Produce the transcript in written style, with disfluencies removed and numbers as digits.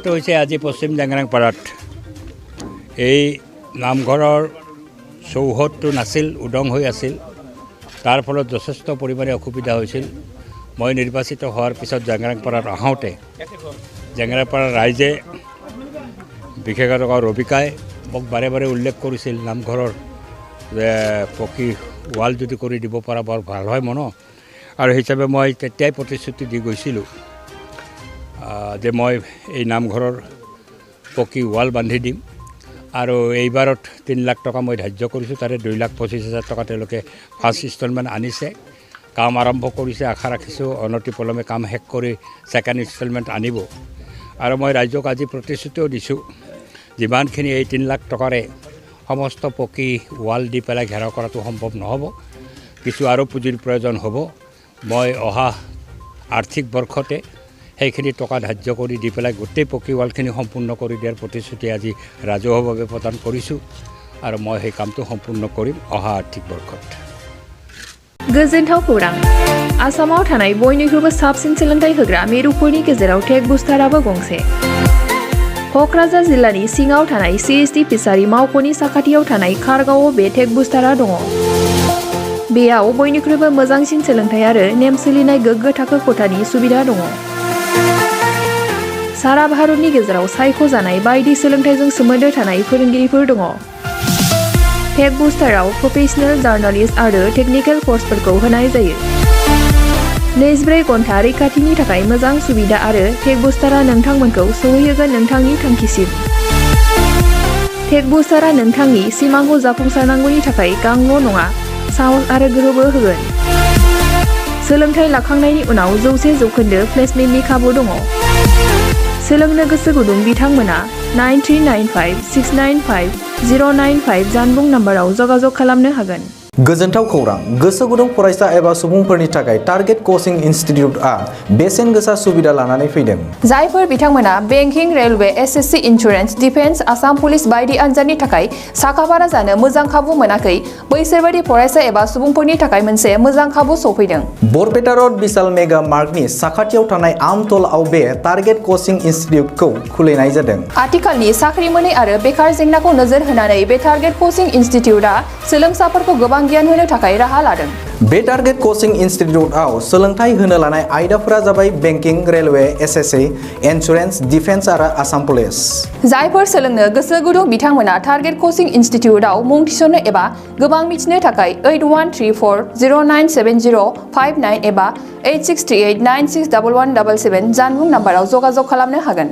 ঘটনাটো হৈছে আজি পশ্চিম জেংৰাংপাৰাত এই নামঘৰৰ চৌহদটো নাছিল, উদং হৈ আছিল। তাৰ ফলত যথেষ্ট পৰিমাণে অসুবিধা হৈছিল। মই নিৰ্বাচিত হোৱাৰ পিছত জেংৰাংপাৰাত আহোঁতে জেংৰাংপাৰাৰ ৰাইজে বিশেষজ্ঞ ৰবিকাই মোক বাৰে বাৰে উল্লেখ কৰিছিল নামঘৰৰ যে পকী ৱাল যদি কৰি দিব পৰা বৰ ভাল হয় মন। আৰু হিচাপে মই তেতিয়াই প্ৰতিশ্ৰুতি দি গৈছিলোঁ যে মই এই নামঘৰৰ পকী ৱাল বান্ধি দিম। আৰু এইবাৰত 3 লাখ টকা মই ধাৰ্য কৰিছোঁ, তাৰে 2,25,000 টকা তেওঁলোকে ফাৰ্ষ্ট ইনষ্টলমেণ্ট আনিছে, কাম আৰম্ভ কৰিছে। আশা ৰাখিছোঁ অনতিপলমে কাম শেষ কৰি ছেকেণ্ড ইনষ্টলমেণ্ট আনিব। আৰু মই ৰাইজক আজি প্ৰতিশ্ৰুতিও দিছোঁ, যিমানখিনি এই 3 লাখ টকাৰে সমস্ত পকী ৱাল দি পেলাই ঘেৰাও কৰাটো সম্ভৱ নহ'ব, কিছু আৰু পুঁজিৰ প্ৰয়োজন হ'ব। মই অহা আৰ্থিক বৰ্ষতে সেইখিনি টকা ধাৰ্য কৰি দি পেলাই গোটেই পকী ৱালখিনি সম্পূৰ্ণ কৰি দিয়াৰ প্ৰতিশ্ৰুতি আজি ৰাজহুৱাভাৱে প্ৰদান কৰিছোঁ। আৰু মই সেই কামটো সম্পূৰ্ণ কৰিম অহা আৰ্থিক বৰ্ষত। गोजोनथाव खौरां आसामाव थानाय बयनिख्रुइबो साबसिन सोलोंथाइ होग्रा मिरुफोरनि गेजेराव टेक बुस्टाराबो गंसे। क'क्राझार जिल्लानि सिङाव थानाय CST फिसारि मावख'नि साखाथियाव थानाय खारगावआव बे टेक बुस्टारा दङ। बेयाव बयनिख्रुइबो मोजांसिन सोलोंथाइ आरो नेम सोलिनाय गोग्गो थाखो खथानि सुबिदा दङ। सारा भारतनि गेजेराव सायख'जानाय बायदि सोलोंथाइजों सोमोन्दो थानाय फोरोंगिरिफोर दङ। टेक बुस्टाराव प्रफेशनेल जार्नालिस्ट आरो टेकनिकेल कर्सफोरखौ होनाय जायो। 24 घन्टा रैखाथिनि थाखाय मोजां सुबिदा आरो टेक बुस्टारा नोंथांमोनखौ सौहैहोगोन नोंथांनि थांखिसिम। टेक बुस्टारा नोंथांनि सिमांखौ जाफुंसारनांगौनि थाखाय गांल' नङा, साहस आरो गोहोबो होगोन। सोलोंथाइ लाखांनायनि उनाव 100% प्लेसमेन्टनि खाबु दङ। सोलोंनो गोसो गुदुं बिथांमोना 9395695095 जानबुं नाम्बाराव जगाजग खालामनो हागोन। गोजोनथाव खौरां गोसो गुदुं फरायसा एबा सुबुंफोरनि थाखाय टारगेट कोचिं इनस्टिट्यूटआ बेसेन गोसा सुबिदा लानानै फैदों। जायफोर बिथांमोना banking, railway, SSC, insurance, defence, Assam police बायदि आनजादनि थाखाय साखाफारा जानो मोजां खाबु मोनाखै, बैसोर बायदि फरायसा एबा सुबुंफोरनि थाखाय मोनसे मोजां खाबु सफैदों। बरपेटा रोड विशाल मेगा मार्टनि साखाथियाव थानाय आमतलाव बे टारगेट कोचिं इनस्टिट्यूटखौ खुलिनाय जादों। आथिखालनि साख्रि मोनै आरो बेकार जेंनाखौ नोजोर होनानै बे टारगेट कोचिं इनस्टिट्यूटआ सोलोंसाफोरखौ गोबां गियान होनो थाखाय राहा लादों। बे टारगेट कोचिं इनस्टिट्यूटआव सोलोंथाइ होनो लानाय आयदाफोरा जाबाय banking, railway, SSC, insurance, defence आरो आसाम पुलिस। जायफोर सोलोंनो गोसो गुदुं बिथांमोना टारगेट कोचिं इनस्टिट्यूटआव मुं थिसननो एबा गोबां मिथिनो थाखाय 8134097059 एबा 8638961177 जानबुं नाम्बाराव जगाजग खालामनो हागोन।